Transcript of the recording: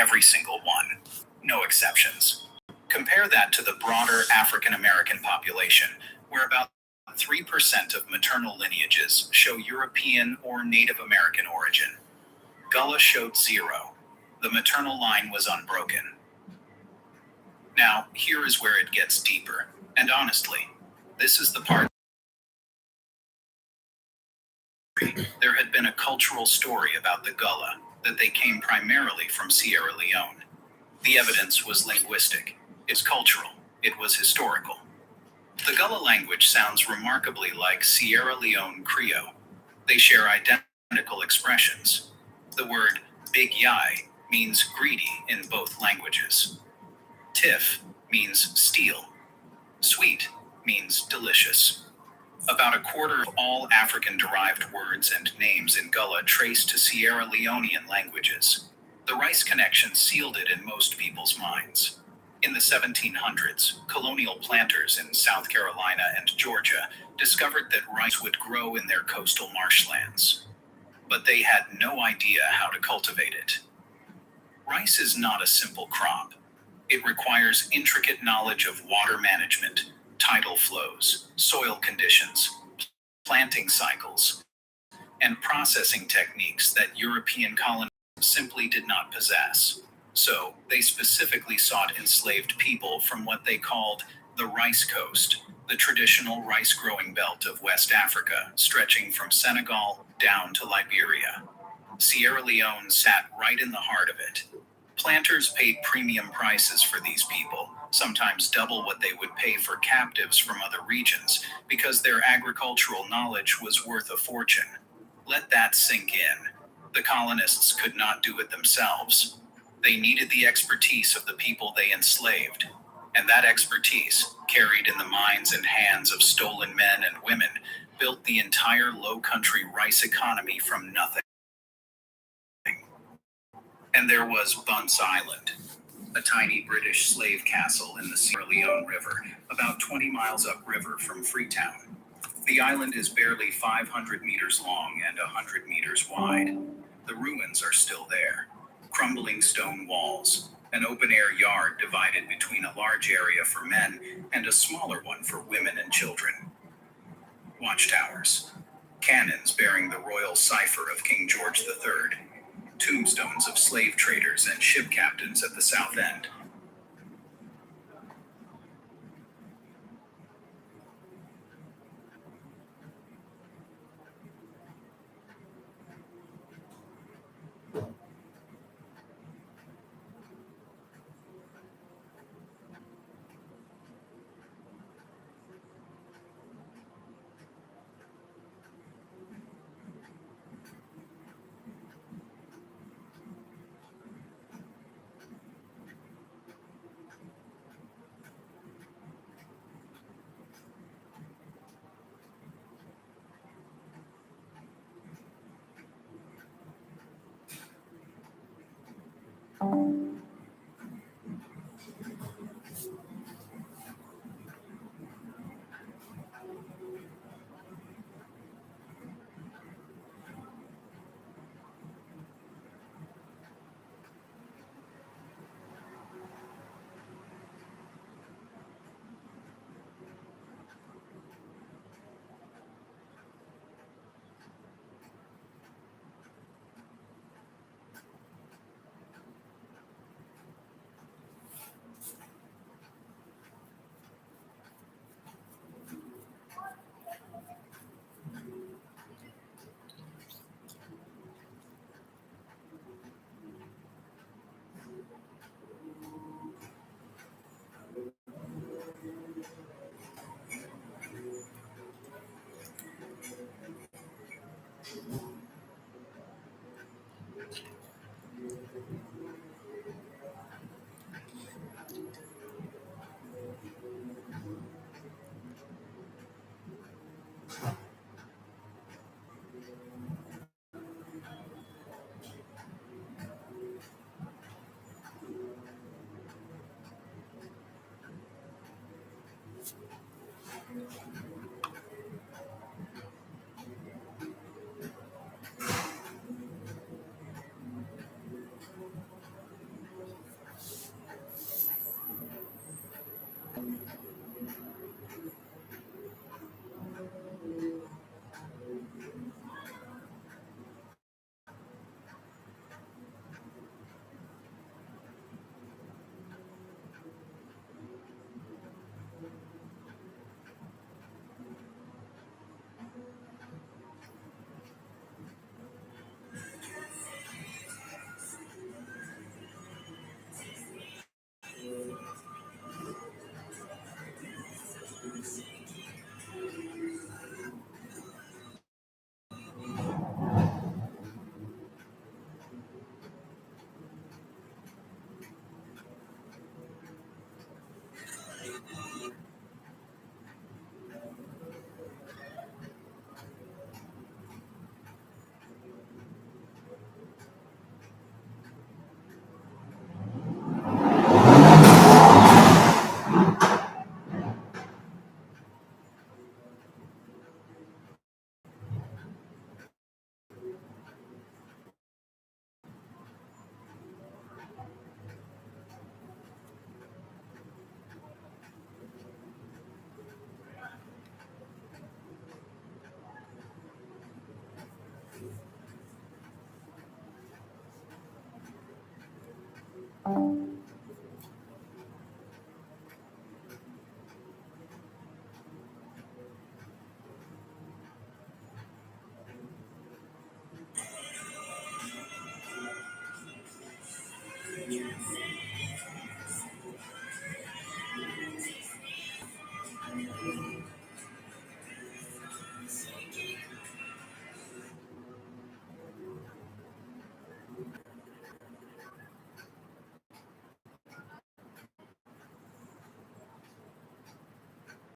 every single one. No exceptions. Compare that to the broader African American population, where about 3% of maternal lineages show European or Native American origin. Gullah showed 0. The maternal line was unbroken. Now, here is where it gets deeper. And honestly, this is the part. There had been a cultural story about the Gullah, that they came primarily from Sierra Leone. The evidence was linguistic. It was cultural. It was historical. The Gullah language sounds remarkably like Sierra Leone Creole. They share identical expressions. The word big yai means greedy in both languages. Tiff means steal. Sweet means delicious. About a quarter of all African-derived words and names in Gullah trace to Sierra Leonean languages. The rice connection sealed it in most people's minds. In the 1700s, colonial planters in South Carolina and Georgia discovered that rice would grow in their coastal marshlands. But they had no idea how to cultivate it. Rice is not a simple crop. It requires intricate knowledge of water management, tidal flows, soil conditions, planting cycles, and processing techniques that European colonists simply did not possess. So, they specifically sought enslaved people from what they called the Rice Coast, the traditional rice-growing belt of West Africa, stretching from Senegal down to Liberia. Sierra Leone sat right in the heart of it. Planters paid premium prices for these people, sometimes double what they would pay for captives from other regions, because their agricultural knowledge was worth a fortune. Let that sink in. The colonists could not do it themselves. They needed the expertise of the people they enslaved. And that expertise, carried in the minds and hands of stolen men and women, built the entire low-country rice economy from nothing. And there was Bunce Island, a tiny British slave castle in the Sierra Leone River, about 20 miles upriver from Freetown. The island is barely 500 meters long and 100 meters wide. The ruins are still there. Crumbling stone walls, an open-air yard divided between a large area for men and a smaller one for women and children. Watchtowers, cannons bearing the royal cipher of King George III, tombstones of slave traders and ship captains at the south end.